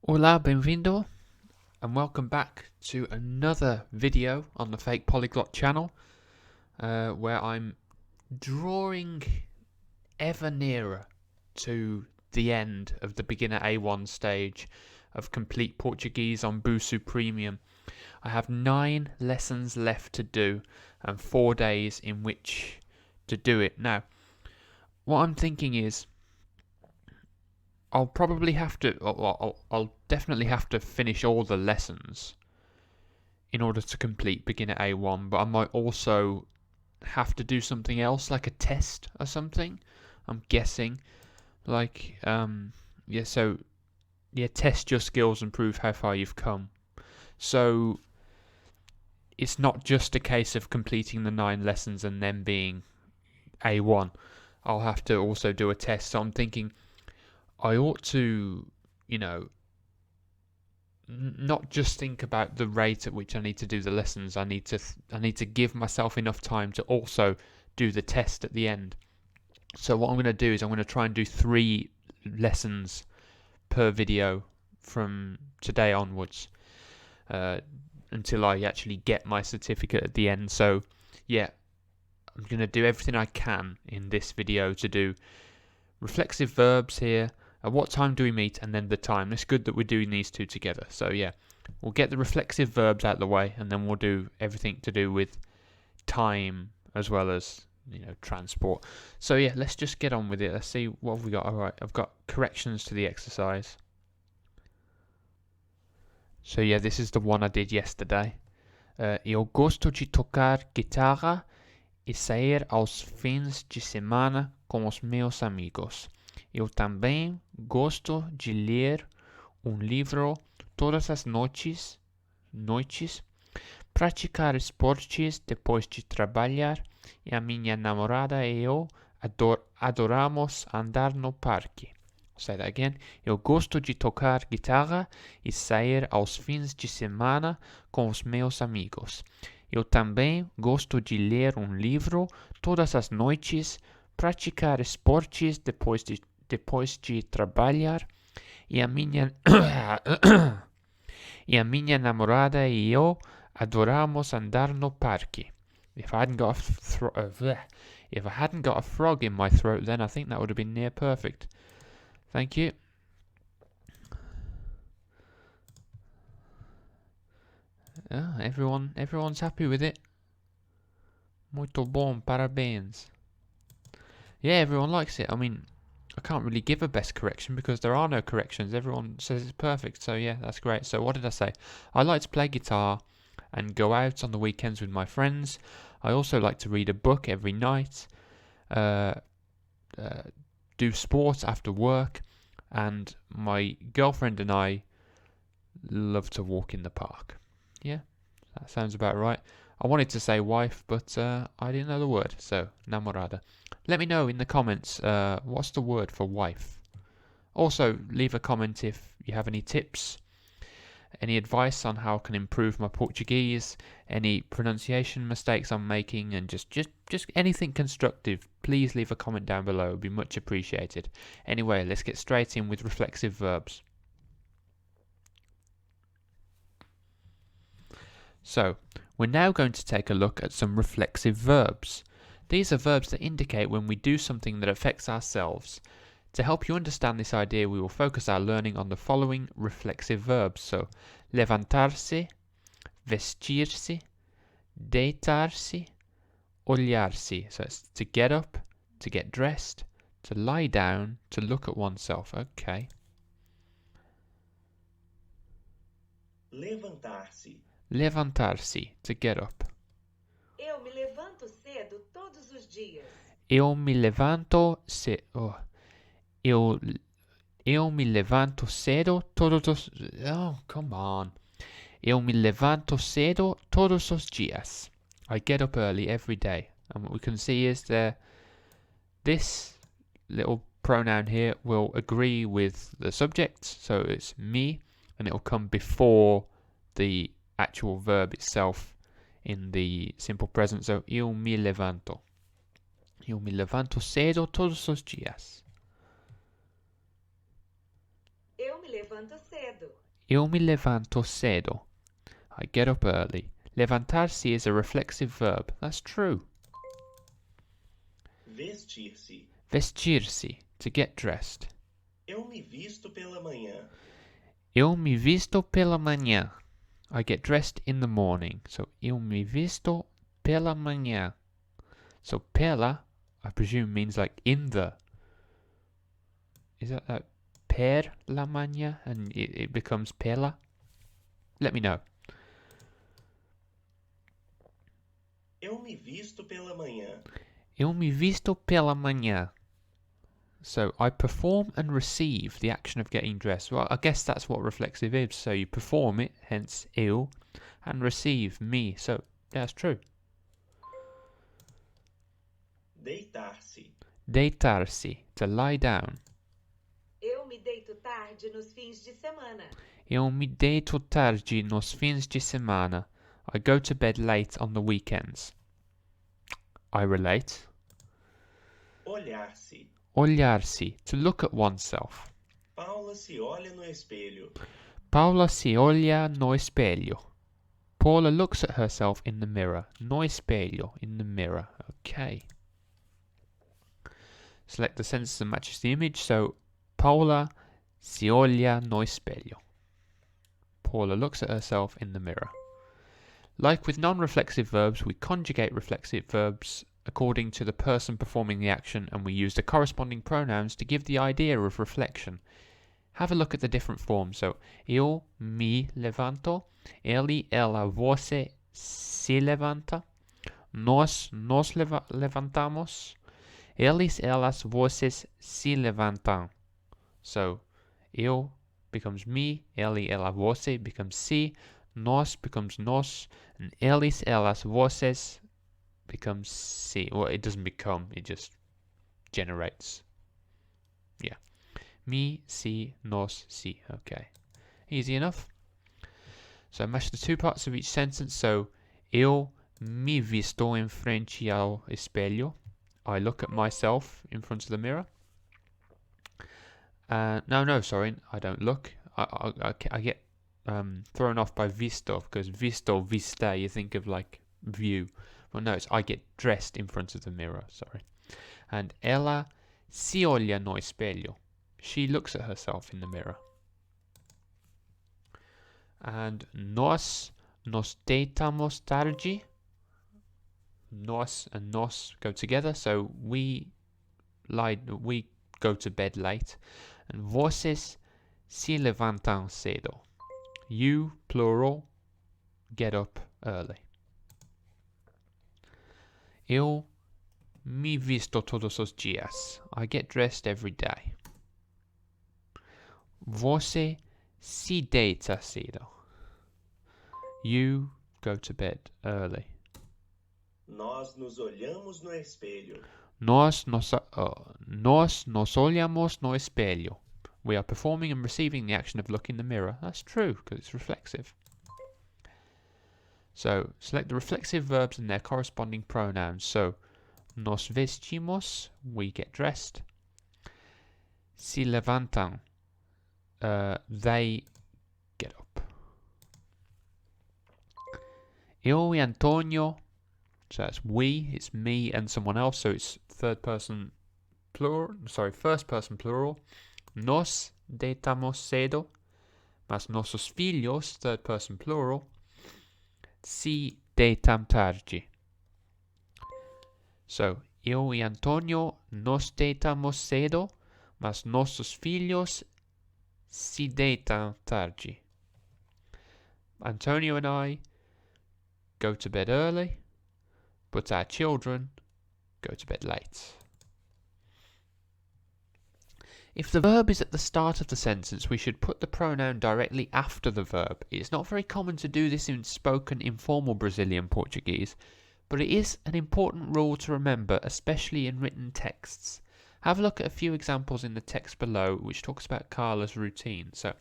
Hola, benvindo, and welcome back to another video on the Fake Polyglot channel, where I'm drawing ever nearer to the end of the beginner A1 stage of complete Portuguese on Busuu Premium. I have 9 lessons left to do and 4 days in which to do it. Now, what I'm thinking is I'll probably have to, I'll definitely have to finish all the lessons in order to complete beginner A1, but I might also have to do something else, like a test or something. I'm guessing, test your skills and prove how far you've come. So it's not just a case of completing the 9 lessons and then being A1. I'll have to also do a test. So I'm thinking I ought to, not just think about the rate at which I need to do the lessons. I need to give myself enough time to also do the test at the end. So what I'm going to do is I'm going to try and do 3 lessons per video from today onwards, until I actually get my certificate at the end. So yeah, I'm going to do everything I can in this video to do reflexive verbs here. At what time do we meet, and then the time. It's good that we're doing these two together. So yeah, we'll get the reflexive verbs out of the way, and then we'll do everything to do with time as well as transport. So yeah, let's just get on with it. Let's see what have we got. All right, I've got corrections to the exercise. So yeah, this is the one I did yesterday. Eu gosto de tocar guitarra e sair aos fins de semana com os meus amigos. Eu também gosto de ler livro todas as noites, praticar esportes depois de trabalhar, e a minha namorada e eu adoramos andar no parque. Say that again. Eu gosto de tocar guitarra e sair aos fins de semana com os meus amigos. Eu também gosto de ler livro todas as noites, praticar esportes depois de trabalhar, e a minha namorada e eu adoramos andar no parque. If I hadn't got a frog in my throat, then I think that would have been near perfect. Thank you. Oh, everyone's happy with it. Muito bom, parabéns. Yeah, everyone likes it. I mean, I can't really give a best correction because there are no corrections. Everyone says it's perfect. So yeah, that's great. So what did I say? I like to play guitar and go out on the weekends with my friends. I also like to read a book every night, do sports after work, and my girlfriend and I love to walk in the park. Yeah, that sounds about right. I wanted to say wife, but I didn't know the word, so namorada. Let me know in the comments what's the word for wife. Also, leave a comment if you have any tips, any advice on how I can improve my Portuguese, any pronunciation mistakes I'm making, and just anything constructive. Please leave a comment down below. It would be much appreciated. Anyway, let's get straight in with reflexive verbs. So, we're now going to take a look at some reflexive verbs. These are verbs that indicate when we do something that affects ourselves. To help you understand this idea, we will focus our learning on the following reflexive verbs. So, levantar-se, vestir-se, deitar-se, olhar-se. So it's to get up, to get dressed, to lie down, to look at oneself. Okay. Levantar-se. Levantar-se, to get up. Eu me levanto cedo todos os dias. Eu me levanto cedo. Eu me levanto cedo todos os... Oh, come on. Eu me levanto cedo todos os dias. I get up early every day. And what we can see is this little pronoun here will agree with the subject. So it's me, and it will come before the actual verb itself in the simple present. So, eu me levanto. Eu me levanto cedo todos os dias. Eu me levanto levanto cedo. Eu me levanto cedo. I get up early. Levantar-se is a reflexive verb. That's true. Vestir-se. Vestir-se, to get dressed. Eu me visto pela manhã. Eu me visto pela manhã. I get dressed in the morning. So, eu me visto pela manhã. So, pela, I presume, means like in the. Is that like per la manhã? And it becomes pela? Let me know. Eu me visto pela manhã. Eu me visto pela manhã. So I perform and receive the action of getting dressed. Well, I guess that's what reflexive is. So you perform it, hence eu, and receive me. So that's true. Deitar-se. Deitar-se, to lie down. Eu me deito tarde nos fins de semana. Eu me deito tarde nos fins de semana. I go to bed late on the weekends. I relate. Olhar-se. Olhar-se, to look at oneself. Paula se olha no espelho. Paula se olha no espelho. Paula looks at herself in the mirror. No espelho, in the mirror. Okay. Select the sentence that matches the image. So, Paula se olha no espelho. Paula looks at herself in the mirror. Like with non-reflexive verbs, we conjugate reflexive verbs according to the person performing the action, and we use the corresponding pronouns to give the idea of reflection. Have a look at the different forms. So, eu me levanto, ele, ela, você se levanta, nós nos levantamos, eles, elas, vocês se levantam. So, eu becomes me, ele, ela, você becomes se, nós becomes nós, and eles, elas, vocês becomes se. Well, it doesn't become, it just generates. Yeah. Me, si, nos, si. Okay. Easy enough. So match the two parts of each sentence. So, eu me visto em frente ao espelho. I look at myself in front of the mirror. No, sorry, I don't look. I get thrown off by visto, because visto, vista, you think of like view. Well, no, it's I get dressed in front of the mirror, sorry. And ela si olha no espelho. She looks at herself in the mirror. And nos deitamos tarde. Nos and nos go together, so we go to bed late. And vocês se levantam cedo. You, plural, get up early. Eu me visto todos os dias. I get dressed every day. Você se deita cedo. You go to bed early. Nós nos olhamos no espelho. Nós nos olhamos no espelho. We are performing and receiving the action of look in the mirror. That's true, because it's reflexive. So, select the reflexive verbs and their corresponding pronouns. So, nos vestimos, we get dressed. Se levantam, they get up. Eu e Antonio, so that's we, it's me and someone else, so it's first person plural. Nos deitamos cedo, mas nossos filhos, third person plural, se deitam tarde. So, eu e Antonio nos deitamos cedo, mas nossos filhos se deitam tarde. Antonio and I go to bed early, but our children go to bed late. If the verb is at the start of the sentence, we should put the pronoun directly after the verb. It's not very common to do this in spoken informal Brazilian Portuguese, but it is an important rule to remember, especially in written texts. Have a look at a few examples in the text below, which talks about Carla's routine. So,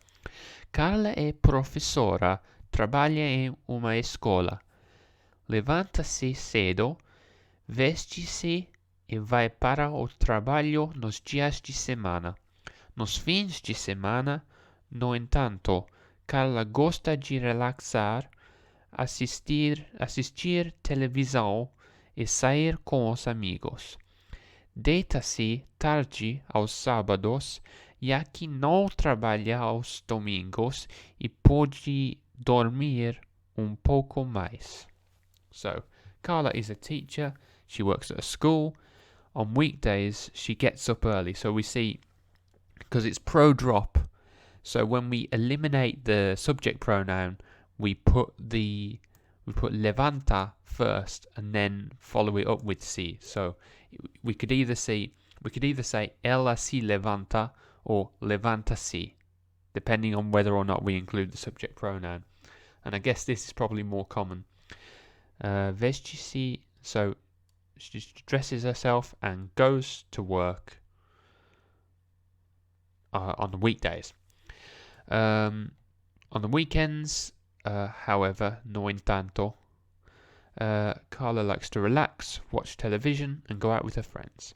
Carla è professora, trabalha em uma escola. Levanta-se cedo, veste-se e vai para o trabalho nos dias de semana. Nos fins de semana, No entanto, Carla gosta de relaxar, assistir televisão e sair com os amigos. Deita-se tarde aos sábados, já que não trabalha aos domingos e pode dormir pouco mais. So, Carla is a teacher. She works at a school. On weekdays, she gets up early. So we see, because it's pro drop, so when we eliminate the subject pronoun, we put levanta first and then follow it up with si. So we could either say ella si levanta or levanta si, depending on whether or not we include the subject pronoun. And I guess this is probably more common. Veste-se, so she just dresses herself and goes to work on the weekdays. On the weekends, however, no entanto, Carla likes to relax, watch television, and go out with her friends.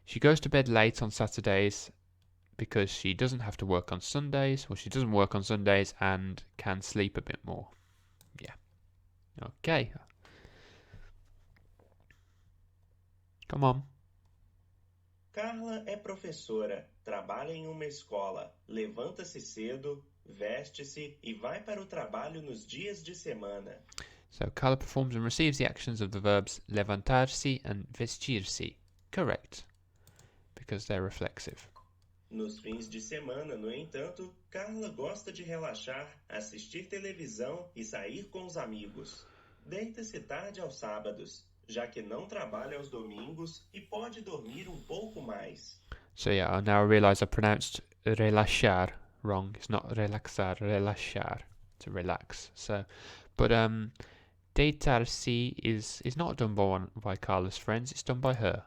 She goes to bed late on Saturdays because she doesn't have to work on Sundays, or she doesn't work on Sundays and can sleep a bit more. Yeah. Okay. Come on. Carla é professora, trabalha em uma escola, levanta-se cedo, veste-se e vai para o trabalho nos dias de semana. So Carla performs and receives the actions of the verbs levantar-se and vestir-se. Correct. Because they're reflexive. Nos fins de semana, no entanto, Carla gosta de relaxar, assistir televisão e sair com os amigos. Deita-se tarde aos sábados, já que não trabalha aos domingos e pode dormir pouco mais. So yeah, I now realise I pronounced relaxar wrong. It's not relaxar, relaxar, to relax. So, but deitar-se is not done by Carla's friends. It's done by her.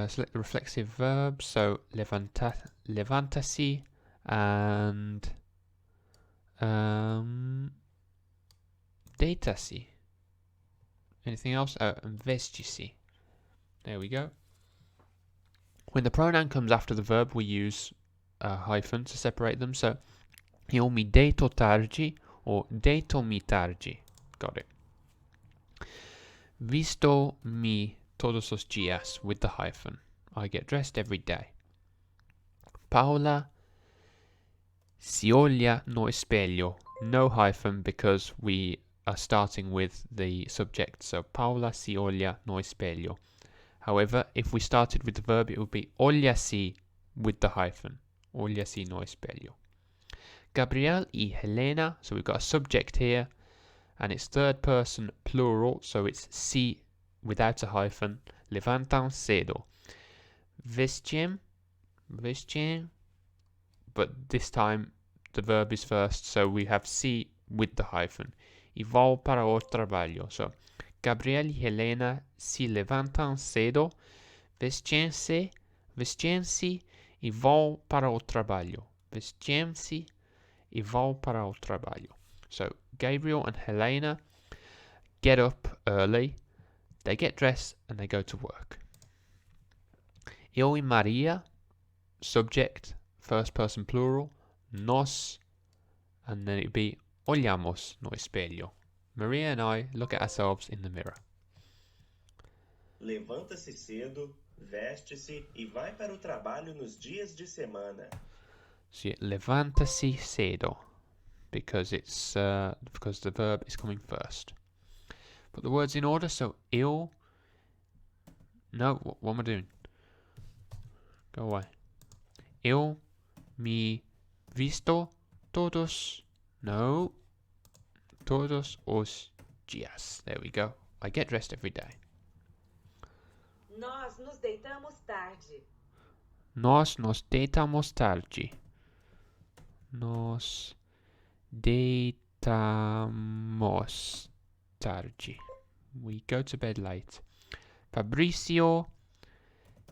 Select the reflexive verbs. So levanta-se and deita-se. Anything else? Veste-se. There we go. When the pronoun comes after the verb, we use a hyphen to separate them. So, io mi deito tardi or deito-mi tardi. Got it. Visto-mi todos os dias with the hyphen. I get dressed every day. Paola si olha no espelho. No hyphen because we are starting with the subject. So Paola si olha no espelho. However, if we started with the verb, it would be olha-si with the hyphen. Olha-si no espelho. Gabriel y Helena. So we've got a subject here, and it's third person plural, so it's si without a hyphen. Levantan cedo. Vestiem, but this time the verb is first, so we have si with the hyphen. Y vão para o trabalho. So Gabriel y Helena si levantan cedo, vestem-se e vão para o trabalho. Vestem-se e vão para o trabalho. So Gabriel and Helena get up early, they get dressed and they go to work. Eu e Maria, subject, first person plural, nós, and then it'd be olhamos no espelho. Maria and I look at ourselves in the mirror. Levanta-se cedo, veste-se e vai para o trabalho nos dias de semana. So yeah, levanta-se cedo, because the verb is coming first. Put the words in order. So eu. No, what am I doing? Go away. Eu me visto todos. No. Todos os dias. There we go. I get dressed every day. Nós nos deitamos tarde. Nós nos deitamos tarde. Nos deitamos tarde. We go to bed late. Fabrizio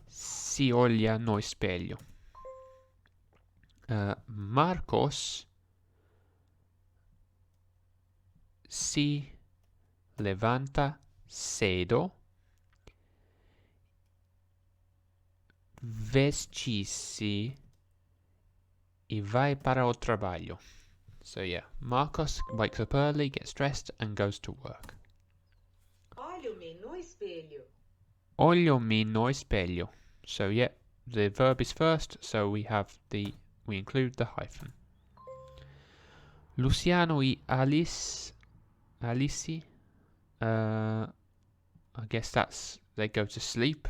si olha no espelho. Marcos si levanta cedo. vestir-se e vai para o trabalho. So yeah, Marcos wakes up early, gets dressed, and goes to work. Olho-me no espelho. Olho-me no espelho. So yeah, the verb is first, so we include the hyphen. Luciano e Alice, I guess they go to sleep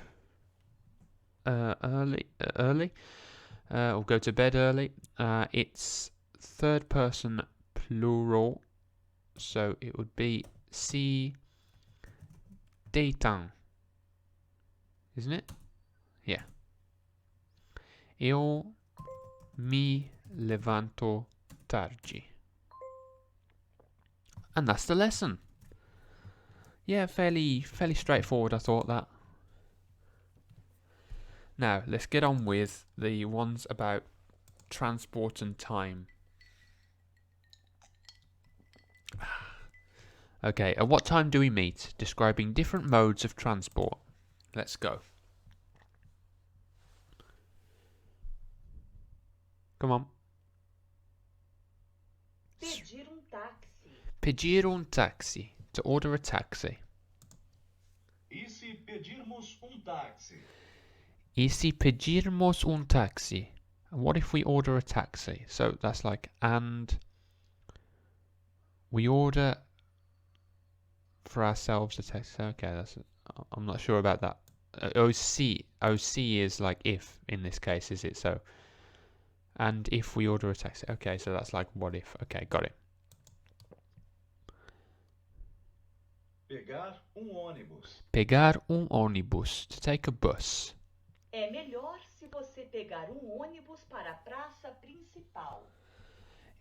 early, or go to bed early. It's third person plural, so it would be se deitam, isn't it? Yeah. Eu me levanto tarde. And that's the lesson. Yeah, fairly straightforward, I thought that. Now, let's get on with the ones about transport and time. Okay, at what time do we meet? Describing different modes of transport. Let's go. Come on. Pedir táxi. Pedir táxi. To order a taxi. E se pedirmos táxi? E se pedirmos táxi? And what if we order a taxi? So that's like, and we order for ourselves a taxi. Okay, I'm not sure about that. OC is like if in this case, is it? So, and if we order a taxi. Okay, so that's like what if. Okay, got it. Pegar ônibus. Pegar ônibus. To take a bus. É melhor se você pegar ônibus para a praça principal.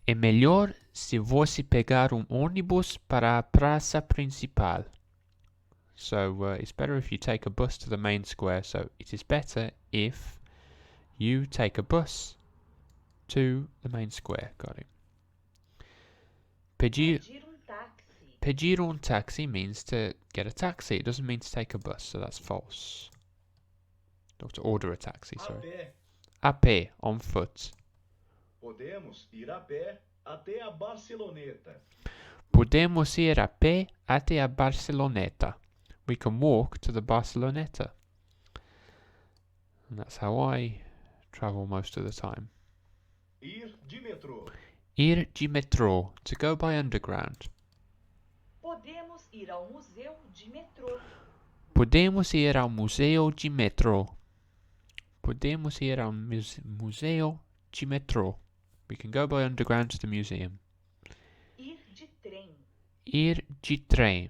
É melhor se você pegar ônibus para a praça principal. So it's better if you take a bus to the main square. So it is better if you take a bus to the main square. Got it. Pedir táxi. Pedir taxi means to get a taxi. It doesn't mean to take a bus, so that's false. Or to order a taxi, sorry. A pé. A pé, on foot. Podemos ir a pé até a Barceloneta. Podemos ir a pé até a Barceloneta. We can walk to the Barceloneta. And that's how I travel most of the time. Ir de metrô. Ir de metrô. To go by underground. Podemos ir ao museu de metrô. Podemos ir ao museu de metrô. Podemos ir ao museu de metrô. We can go by underground to the museum. Ir de trem. Ir de trem.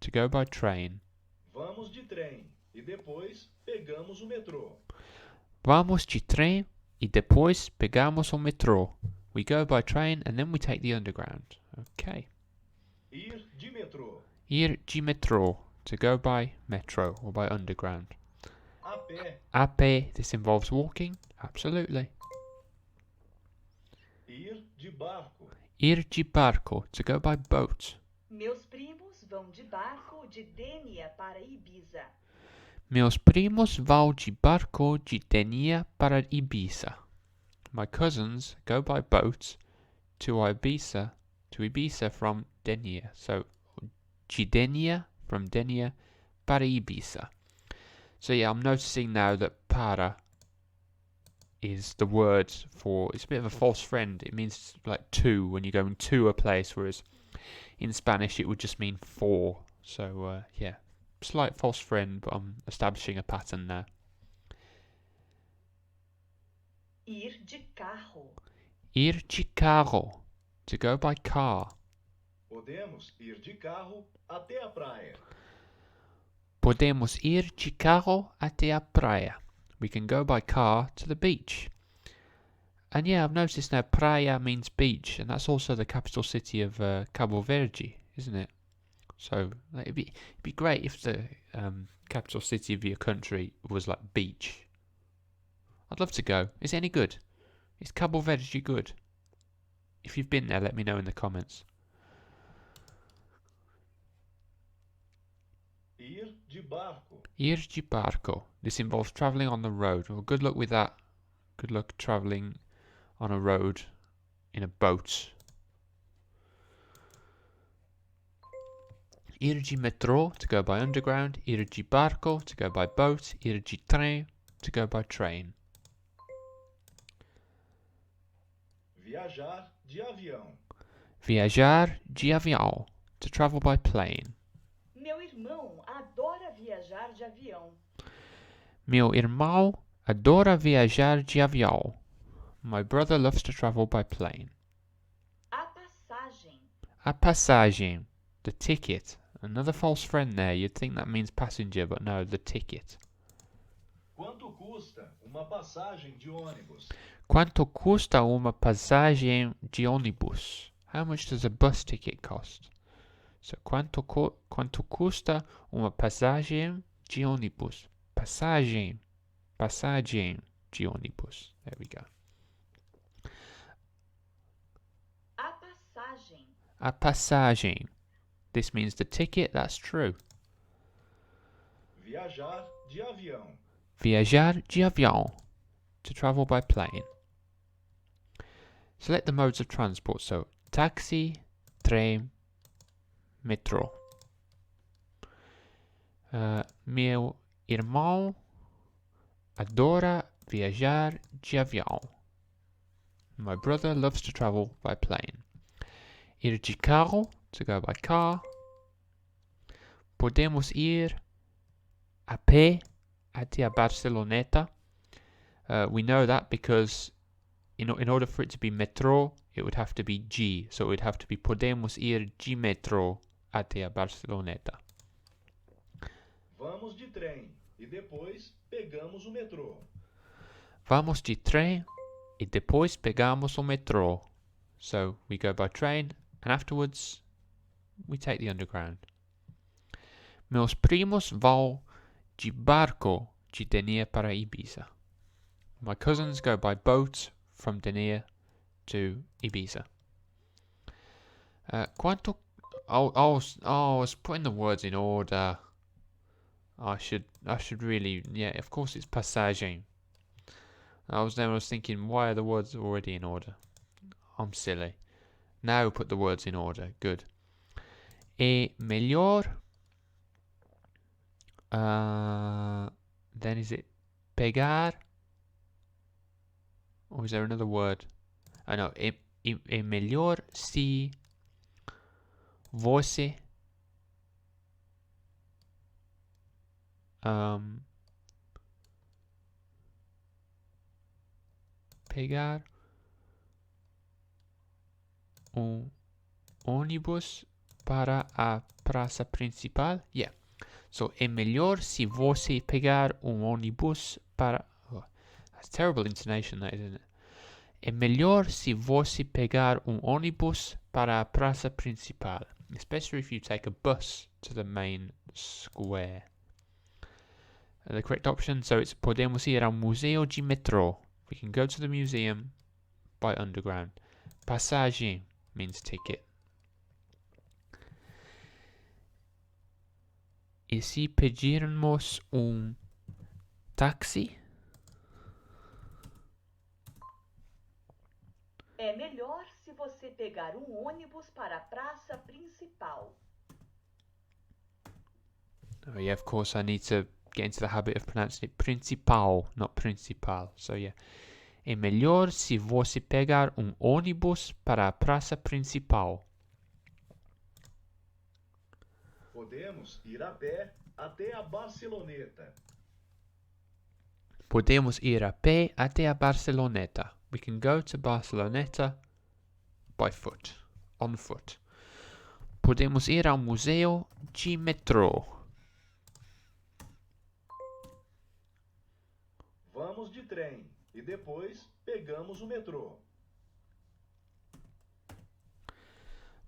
To go by train. Vamos de trem e depois pegamos o metrô. Vamos de trem e depois pegamos o metrô. We go by train and then we take the underground. Okay. Ir de metrô. Ir de metrô. To go by metro or by underground. A pé. A pé. This involves walking. Absolutely. Ir de barco. Ir de barco. To go by boat. Meus primos vão de barco de Dénia para Ibiza. Meus primos vão de barco de Dénia para Ibiza. My cousins go by boat to Ibiza from Dénia. So, de Dénia, from Dénia, para Ibiza. So yeah, I'm noticing now that para is the word for, it's a bit of a false friend. It means like to, when you're going to a place, whereas in Spanish it would just mean for. So yeah, slight false friend, but I'm establishing a pattern now. Ir de carro. Ir de carro. To go by car. Podemos ir de carro até a praia. Podemos ir de carro até a praia. We can go by car to the beach. And yeah, I've noticed now praia means beach, and that's also the capital city of Cabo Verde, isn't it? So it'd be great if the capital city of your country was like beach. I'd love to go. Is it any good? Is Cabo Verde good? If you've been there, let me know in the comments. Ir de barco. Ir de barco. This involves travelling on the road. Well, good luck with that. Good luck travelling on a road in a boat. Ir de metrô, to go by underground. Ir de barco, to go by boat. Ir de trem, to go by train. Viajar de avião. Viajar de avião, to travel by plane. Meu irmão adora viajar de avião. Meu irmão adora viajar de avião. My brother loves to travel by plane. A passagem. A passagem, the ticket. Another false friend there. You'd think that means passenger, but no, the ticket. Quanto custa uma passagem de ônibus? Quanto custa uma passagem de ônibus? How much does a bus ticket cost? So, quanto custa uma passagem de ônibus? Passagem de ônibus. There we go. A passagem. A passagem. This means the ticket, that's true. Viajar de avião. Viajar de avião, to travel by plane. Select the modes of transport, so taxi, trem, metrô. Meu irmão adora viajar de avião. My brother loves to travel by plane. Ir de carro, to go by car. Podemos ir a pé até a Barceloneta. We know that because in order for it to be metrô, it would have to be G. So it would have to be podemos ir de metrô até a Barceloneta. Vamos de trem e depois pegamos o metrô. Vamos de trem e depois pegamos o metrô. So we go by train and afterwards we take the underground. Meus primos vão de barco de Denia para Ibiza. My cousins go by boat from Denia to Ibiza. Quanto? I was putting the words in order. I should really, yeah. Of course, it's passagem. I was thinking, why are the words already in order? I'm silly. Now put the words in order. Good. É melhor. Then is it pegar? Or is there another word? I know. É melhor se você pegar ônibus para a praça principal. Yeah. So, é melhor se você pegar ônibus para... Oh, that's terrible intonation, that isn't it? É melhor se você pegar ônibus para a praça principal. Especially if you take a bus to the main square. The correct option, so it's podemos ir ao museu de metrô. We can go to the museum by underground. Passagem means ticket. E se pedirmos táxi? É melhor se você pegar ônibus para a praça principal. Oh yeah, of course I need to get into the habit of pronouncing it principal, not principal. So yeah. É melhor se você pegar ônibus para a praça principal. Podemos ir a pé até a Barceloneta. Podemos ir a pé até a Barceloneta. We can go to Barceloneta by foot, on foot. Podemos ir ao museu de metrô. Vamos de trem e depois pegamos o metrô.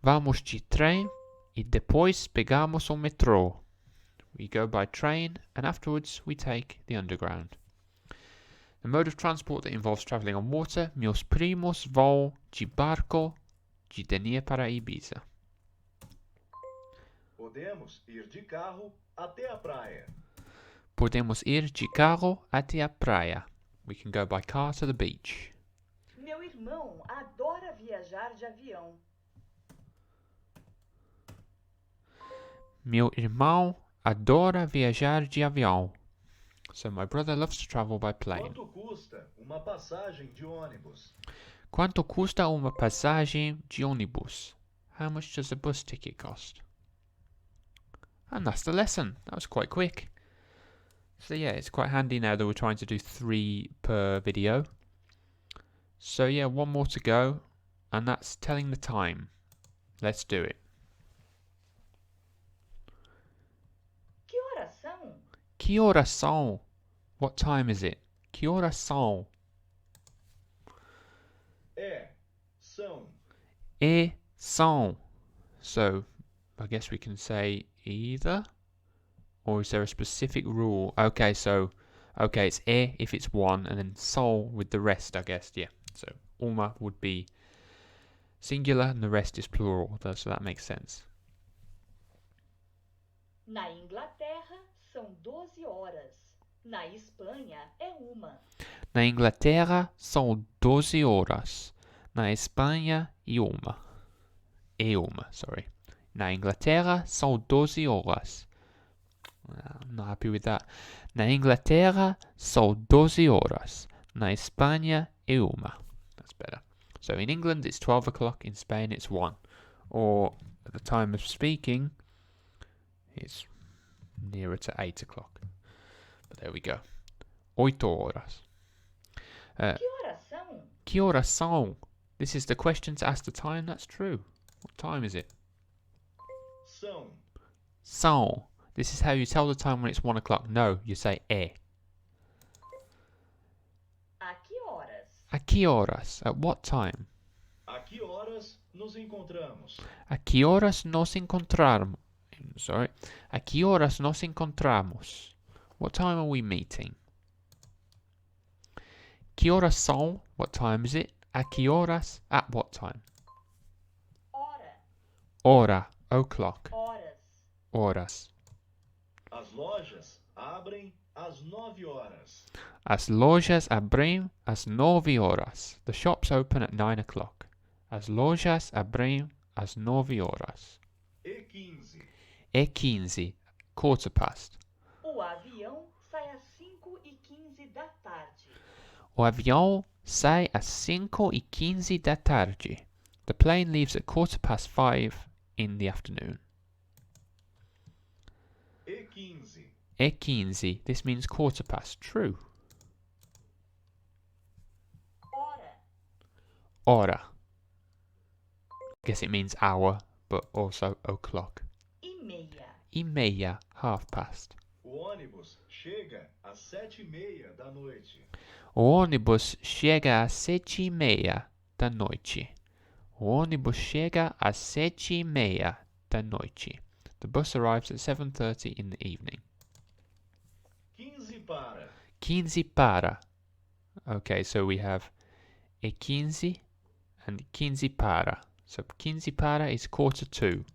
Vamos de trem e depois pegamos o metrô. We go by train and afterwards we take the underground. The mode of transport that involves travelling on water, meus primos vão de barco de Denia para Ibiza. Podemos ir de carro até a praia. Podemos ir de carro até a praia. We can go by car to the beach. Meu irmão adora viajar de avião. Meu irmão adora viajar de avião. So my brother loves to travel by plane. Quanto custa uma passagem de ônibus? Quanto custa uma passagem de ônibus? How much does a bus ticket cost? And that's the lesson. That was quite quick. So yeah, it's quite handy now that we're trying to do 3 per video. So yeah, one more to go, and that's telling the time. Let's do it. Que horas são? Que horas são? What time is it? Que horas são? São. São. So I guess we can say either, or is there a specific rule? Okay, it's if it's one, and then são with the rest, I guess. Yeah. So uma would be singular and the rest is plural, so that makes sense. Na Inglaterra são 12 horas. Na Espanha é 1. Na Inglaterra são 12 horas. Na Espanha é uma. Sorry. Na Inglaterra são 12 horas. I'm not happy with that. Na Inglaterra são 12 horas. Na Espanha é 1. That's better. So in England it's 12 o'clock, in Spain it's 1. Or at the time of speaking, it's nearer to 8 o'clock. But there we go. 8 horas. Que horas são? Que horas são? This is the question to ask the time. That's true. What time is it? São. São. This is how you tell the time when it's 1 o'clock. No, you say é. A que horas? A que horas? At what time? A que horas nos encontramos? A que horas nos encontramos? Sorry. A que horas nos encontramos? What time are we meeting? Que horas são? What time is it? A que horas? At what time? Hora. Hora. O'clock. Horas. Horas. As lojas abrem às 9 horas. As lojas abrem às 9 horas. The shops open at 9 o'clock. As lojas abrem às 9 horas. E 15. É 15. Quarter past. O avião sai às 5h15 da tarde. O avião sai às 5h15 da tarde. The plane leaves at 5:15 in the afternoon. E 15. É 15. This means quarter past. True. Hora. Hora. Guess it means hour, but also o'clock. E meia. E meia. Half past. O ônibus chega às 7h30 da noite. O ônibus chega às 7h30 da noite. O ônibus chega às 7h30 da noite. The bus arrives at 7:30 in the evening. 15 para. 15 para. Okay, so we have e 15 and 15 para. So 15 para is 8:45.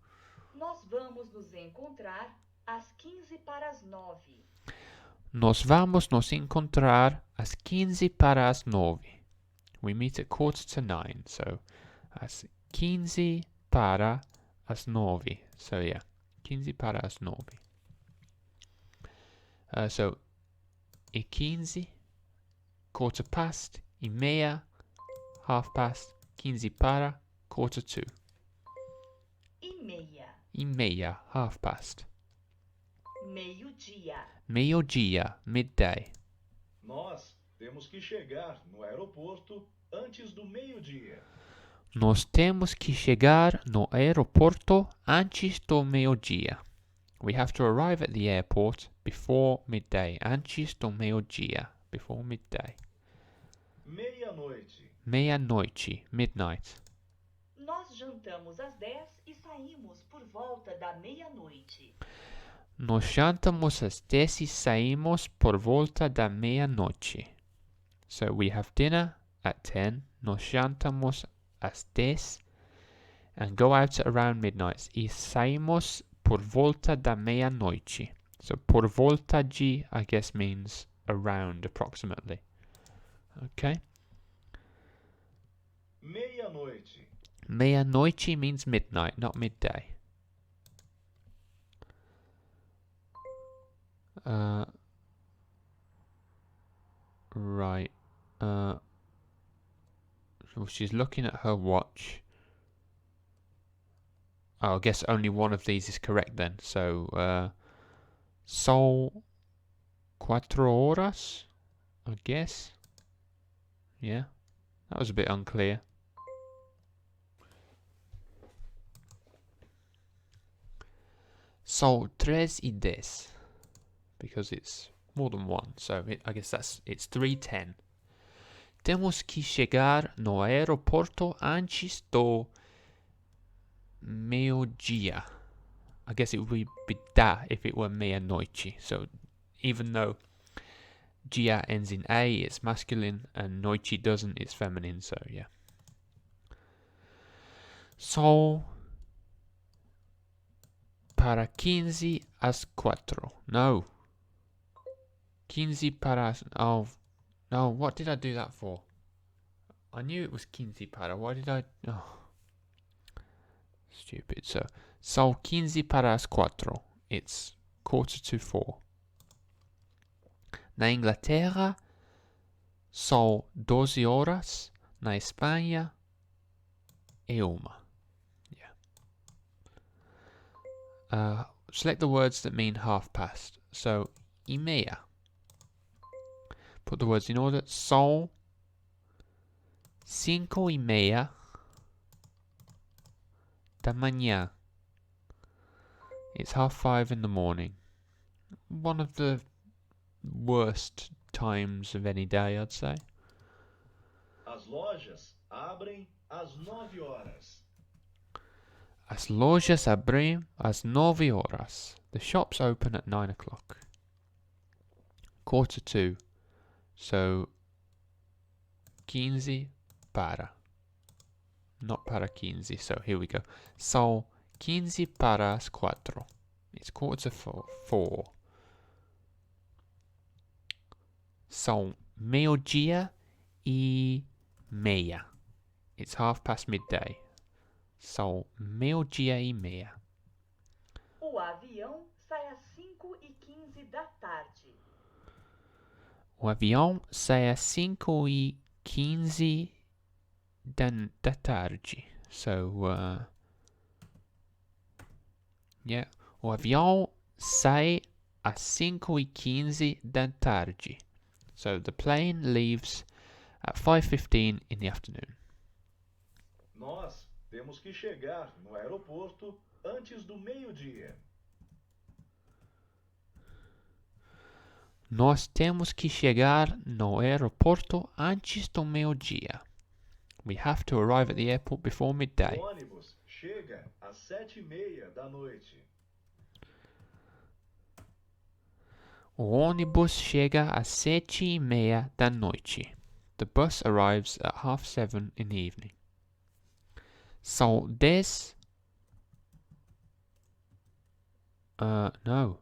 Nós vamos nos encontrar às 15 para as 9. Nós vamos nos encontrar às 15 para as 9. We meet at 8:45. So às 15 para as 9. So yeah, 15 para as 9. So e 15, quarter past, e meia, half past, 15 para, 8:45. E meia. E meia, half past. Meio-dia. Meio-dia, midday. Nós temos que chegar no aeroporto antes do meio-dia. Nós temos que chegar no aeroporto antes do meio-dia. We have to arrive at the airport before midday. Antes do meio-dia. Before midday. Meia-noite. Meia-noite, midnight. Nós jantamos às 10 e saímos por volta da meia-noite. Nós jantamos às 10 e saímos por volta da meia-noite. So we have dinner at 10. Nós jantamos às 10 and go out at around midnight. E saímos por volta da meia-noite. So por volta de, I guess, means around, approximately. Okay. Meia-noite. Meia-noite means midnight, not midday. Right. So she's looking at her watch. Oh, I guess only one of these is correct then. So, Sol 4 horas, I guess. Yeah, that was a bit unclear. Sol 3:10, because it's more than one. So I guess it's 3:10. Temos que chegar no aeroporto antes do meio-dia. I guess it would be da if it were meia-noite. So even though dia ends in a, it's masculine, and noite doesn't, it's feminine. So yeah. Sol para 15:04. No. 15 para... Oh, no, what did I do that for? I knew it was 15 para. Why did I... Oh. Stupid. So, Sol 15 para as 4. It's 3:45. Na Inglaterra, Sol 12 horas. Na Espanha, é 1. Yeah. Select the words that mean half past. So, e meia. Put the words in order. Sol 5:30 da manhã. It's 5:30 in the morning. One of the worst times of any day, I'd say. As lojas abrem às 9 horas. As lojas abrem às 9 horas. The shops open at 9 o'clock. 1:45. So, 15 para. Not para 15. So, here we go. São 15 para as 4. It's 4:45. São meio-dia e meia. It's 5:30 midday. São meio-dia e meia. O avião sai às 5:15 da tarde. O avião sai às 5:15 da tarde. So, yeah. O avião sai às 5:15 da tarde. So, the plane leaves at 5:15 in the afternoon. Nós temos que chegar no aeroporto antes do meio-dia. Nós temos que chegar no aeroporto antes do meio-dia. We have to arrive at the airport before midday. O ônibus chega às 7:30 da noite. O ônibus chega às 7:30 da noite. The bus arrives at 7:30 in the evening. São 10... no.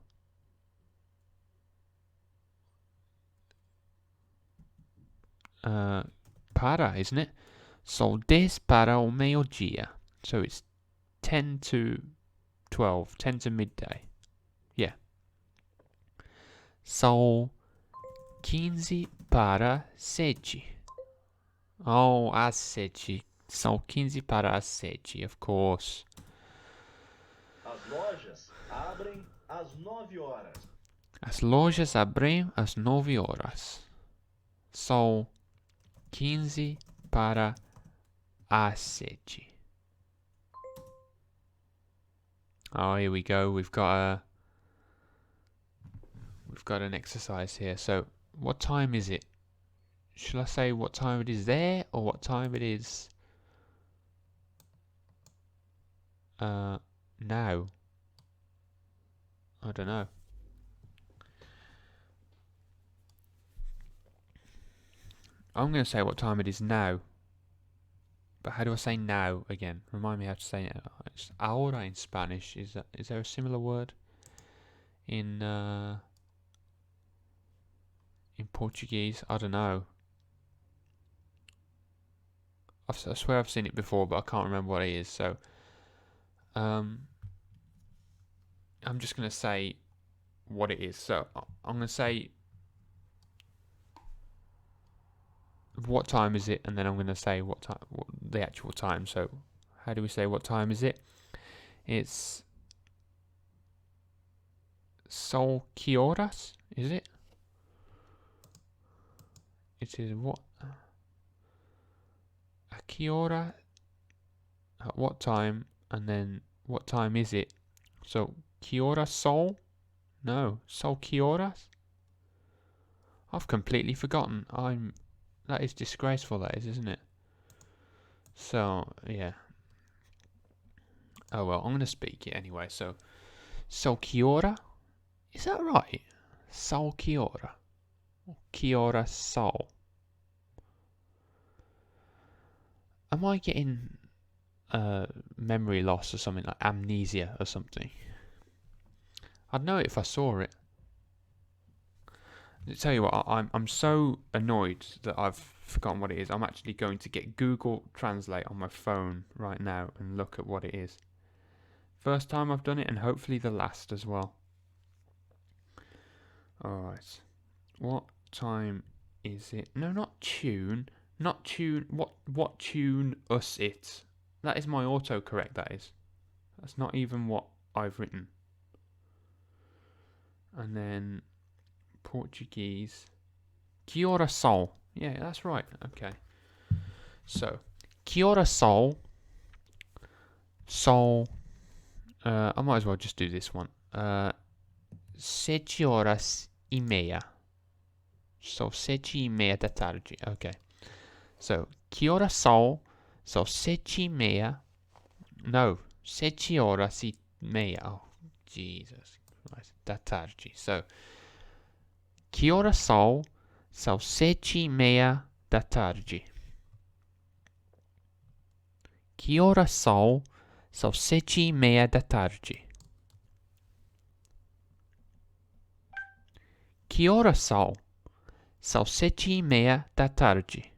Para, isn't it? São 10 para o meio-dia. So it's 10 to 12, 10 to midday. Yeah. São 15 para 7. Oh, às 7. São 15 para as 7, of course. As lojas abrem às 9 horas. As lojas abrem às 9 horas. São 15 para as 7. Oh, here we go. We've got an exercise here. So, what time is it? Shall I say what time it is there, or what time it is now? I don't know. I'm going to say what time it is now. But how do I say now again? Remind me how to say it. It's ahora in Spanish. Is there a similar word in Portuguese? I don't know. I swear I've seen it before, but I can't remember what it is. So, I'm just gonna say what it is. So I'm gonna say what time is it, and then I'm gonna say what the actual time. So how do we say what time is it? It's Sol que horas, is it? It is what? A que hora? At what time? And then what time is it? So que hora sol? No, sol que horas? I've completely forgotten. That is disgraceful, that is, isn't it? So yeah. Oh well, I'm gonna speak it anyway. So sol que hora? Is that right? Sol que hora? Que hora sol? Am I getting memory loss or something, like amnesia or something? I'd know it if I saw it. I tell you what, I'm so annoyed that I've forgotten what it is. I'm actually going to get Google Translate on my phone right now and look at what it is. First time I've done it, and hopefully the last as well. Alright. What time is it? No, not tune. Not tune. What tune us it? That is my autocorrect, that is. That's not even what I've written. And then Portuguese. Que hora sol? Yeah, that's right. Okay. So, que hora sol? Sol. I might as well just do this one. 7:30. So 7:30 da tarde. Okay. So, que hora sol? So 7:30. No, 7:30. Oh, Jesus Christ. Da tarde. So, que hora sol? São 7:30 da tarde. Que hora sol? São 7:30 da tarde. Que hora sol? São 7:30 da tarde.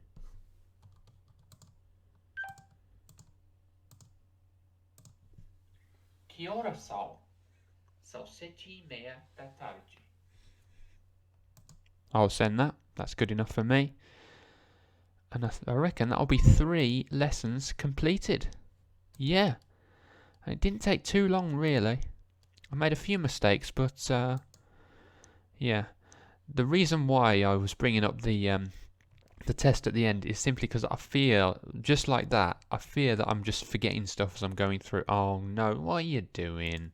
Que hora sol? São 7:30 da tarde. I'll send that. That's good enough for me. And I reckon that'll be 3 lessons completed. Yeah. And it didn't take too long, really. I made a few mistakes, but yeah. The reason why I was bringing up the test at the end is simply because I fear, just like that, I fear that I'm just forgetting stuff as I'm going through. Oh no, what are you doing?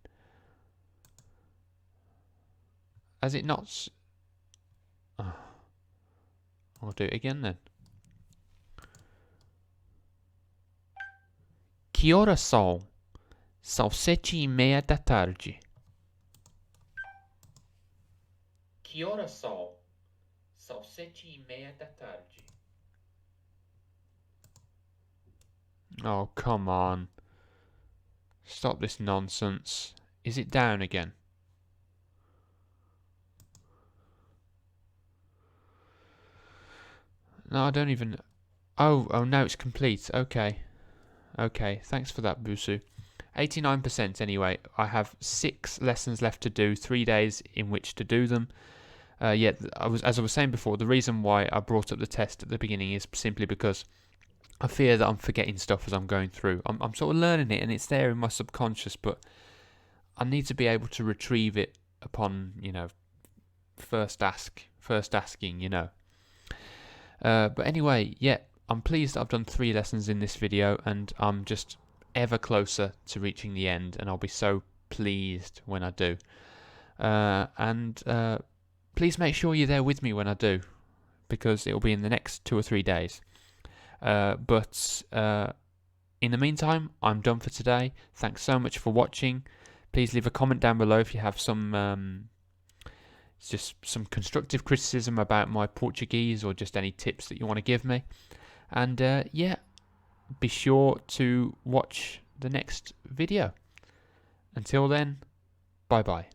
Has it not... Oh. I'll do it again then. Que hora são? São 7:30 da tarde. Que hora são? São 7:30 da tarde. Oh, come on. Stop this nonsense. Is it down again? No, I don't even... Oh, now it's complete. Okay. Okay, thanks for that, Busuu. 89% anyway. I have 6 lessons left to do, 3 days in which to do them. As I was saying before, the reason why I brought up the test at the beginning is simply because I fear that I'm forgetting stuff as I'm going through. I'm sort of learning it, and it's there in my subconscious, but I need to be able to retrieve it upon, first asking, But anyway, yeah, I'm pleased that I've done 3 lessons in this video, and I'm just ever closer to reaching the end, and I'll be so pleased when I do. Please make sure you're there with me when I do, because it'll be in the next 2 or 3 days. But in the meantime, I'm done for today. Thanks so much for watching. Please leave a comment down below if you have some constructive criticism about my Portuguese, or just any tips that you want to give me. And yeah, be sure to watch the next video. Until then, bye bye.